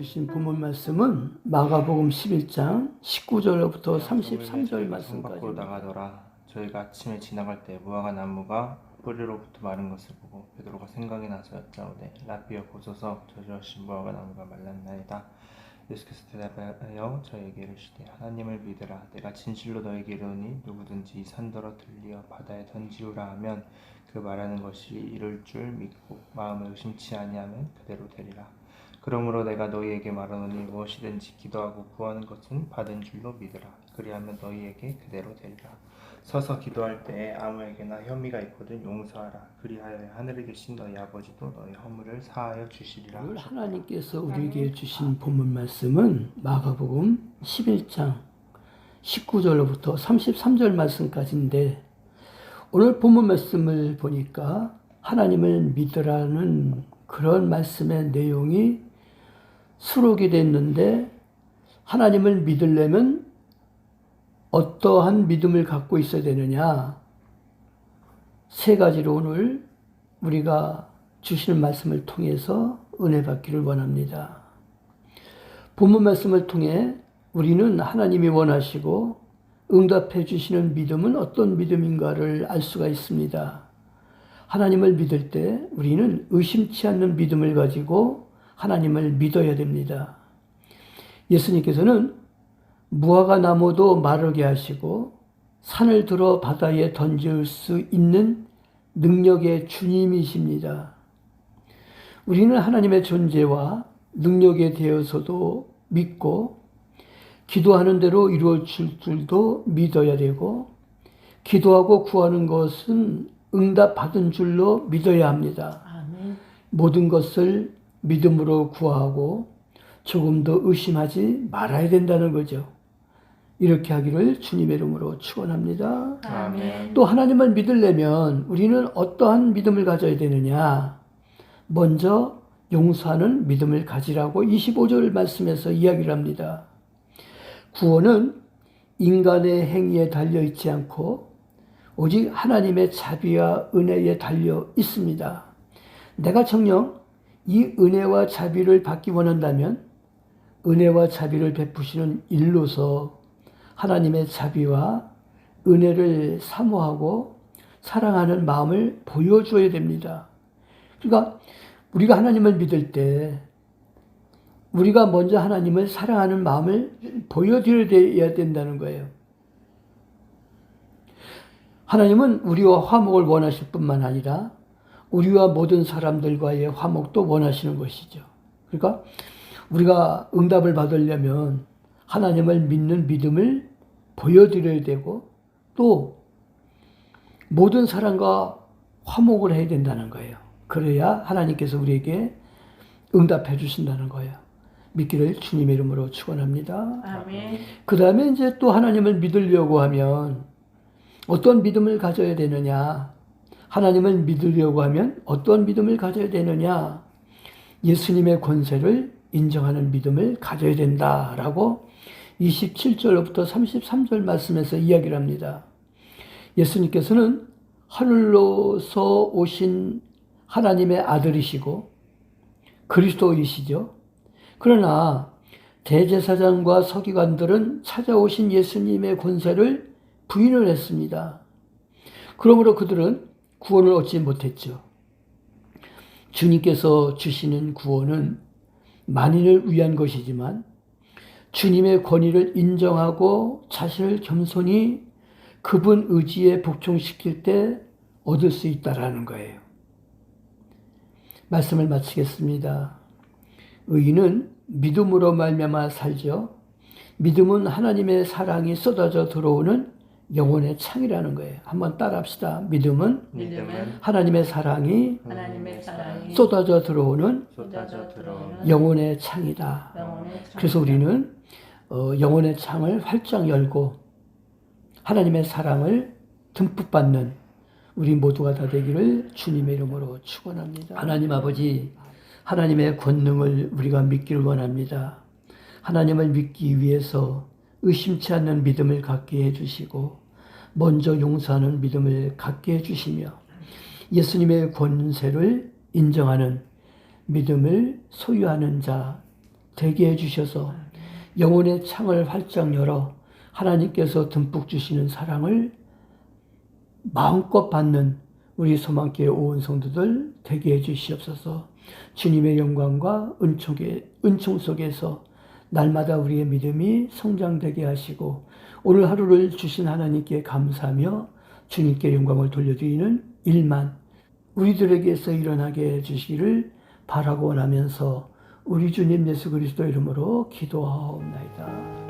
주신 본문 말씀은 마가복음 11장 19절부터 33절 성 밖으로 말씀까지. 나가더라. 저희가 아침에 지나갈 때 무화과 나무가 뿌리로부터 마른 것을 보고 베드로가 생각이 나서 여짜오되 라비여 보소서 저주하신 무화과 나무가 말랐나이다. 예수께서 대답하여 저에게 이르시되 하나님을 믿으라. 내가 진실로 너에게 이르노니 누구든지 이 산더러 들리어 바다에 던지우라 하면 그 말하는 것이 이룰 줄 믿고 마음에 의심치 아니하면 그대로 되리라. 그러므로 내가 너희에게 말하노니 무엇이든지 기도하고 구하는 것은 받은 줄로 믿으라. 그리하면 너희에게 그대로 되리라. 서서 기도할 때에 아무에게나 혐의가 있거든 용서하라. 그리하여 하늘에 계신 너희 아버지도 너희 허물을 사하여 주시리라. 오늘 하나님께서 우리에게 주신 본문 말씀은 마가복음 11장 19절로부터 33절 말씀까지인데, 오늘 본문 말씀을 보니까 하나님을 믿으라는 그런 말씀의 내용이 수록이 됐는데, 하나님을 믿으려면 어떠한 믿음을 갖고 있어야 되느냐, 세 가지로 오늘 우리가 주시는 말씀을 통해서 은혜 받기를 원합니다. 본문 말씀을 통해 우리는 하나님이 원하시고 응답해 주시는 믿음은 어떤 믿음인가를 알 수가 있습니다. 하나님을 믿을 때 우리는 의심치 않는 믿음을 가지고 하나님을 믿어야 됩니다. 예수님께서는 무화과 나무도 마르게 하시고 산을 들어 바다에 던질 수 있는 능력의 주님이십니다. 우리는 하나님의 존재와 능력에 대해서도 믿고 기도하는 대로 이루어질 줄도 믿어야 되고, 기도하고 구하는 것은 응답받은 줄로 믿어야 합니다. 아멘. 모든 것을 믿음으로 구하고 조금도 의심하지 말아야 된다는 거죠. 이렇게 하기를 주님의 이름으로 축원합니다. 아멘. 또 하나님을 믿으려면 우리는 어떠한 믿음을 가져야 되느냐? 먼저 용서하는 믿음을 가지라고 25절 말씀에서 이야기를 합니다. 구원은 인간의 행위에 달려 있지 않고 오직 하나님의 자비와 은혜에 달려 있습니다. 내가 정녕 이 은혜와 자비를 받기 원한다면 은혜와 자비를 베푸시는 일로서 하나님의 자비와 은혜를 사모하고 사랑하는 마음을 보여줘야 됩니다. 그러니까 우리가 하나님을 믿을 때 우리가 먼저 하나님을 사랑하는 마음을 보여드려야 된다는 거예요. 하나님은 우리와 화목을 원하실 뿐만 아니라 우리와 모든 사람들과의 화목도 원하시는 것이죠. 그러니까 우리가 응답을 받으려면 하나님을 믿는 믿음을 보여드려야 되고, 또 모든 사람과 화목을 해야 된다는 거예요. 그래야 하나님께서 우리에게 응답해 주신다는 거예요. 믿기를 주님의 이름으로 축원합니다. 아멘. 그 다음에 이제 또 하나님을 믿으려고 하면 어떤 믿음을 가져야 되느냐? 하나님을 믿으려고 하면 어떤 믿음을 가져야 되느냐? 예수님의 권세를 인정하는 믿음을 가져야 된다라고 27절부터 33절 말씀에서 이야기를 합니다. 예수님께서는 하늘로서 오신 하나님의 아들이시고 그리스도이시죠. 그러나 대제사장과 서기관들은 찾아오신 예수님의 권세를 부인을 했습니다. 그러므로 그들은 구원을 얻지 못했죠. 주님께서 주시는 구원은 만인을 위한 것이지만 주님의 권위를 인정하고 자신을 겸손히 그분 의지에 복종시킬 때 얻을 수 있다라는 거예요. 말씀을 마치겠습니다. 의인은 믿음으로 말미암아 살죠. 믿음은 하나님의 사랑이 쏟아져 들어오는 영혼의 창이라는 거예요. 한번 따라합시다. 믿음은 하나님의 사랑이 쏟아져 들어오는 영혼의 창이다. 그래서 우리는 영혼의 창을 활짝 열고 하나님의 사랑을 듬뿍 받는 우리 모두가 다 되기를 주님의 이름으로 축원합니다. 하나님 아버지, 하나님의 권능을 우리가 믿기를 원합니다. 하나님을 믿기 위해서 의심치 않는 믿음을 갖게 해주시고 먼저 용서하는 믿음을 갖게 해주시며 예수님의 권세를 인정하는 믿음을 소유하는 자 되게 해주셔서 영혼의 창을 활짝 열어 하나님께서 듬뿍 주시는 사랑을 마음껏 받는 우리 소망교회 온 성도들 되게 해주시옵소서. 주님의 영광과 은총 속에서 날마다 우리의 믿음이 성장되게 하시고 오늘 하루를 주신 하나님께 감사하며 주님께 영광을 돌려드리는 일만 우리들에게서 일어나게 해주시기를 바라고 원하면서 우리 주님 예수 그리스도 이름으로 기도하옵나이다.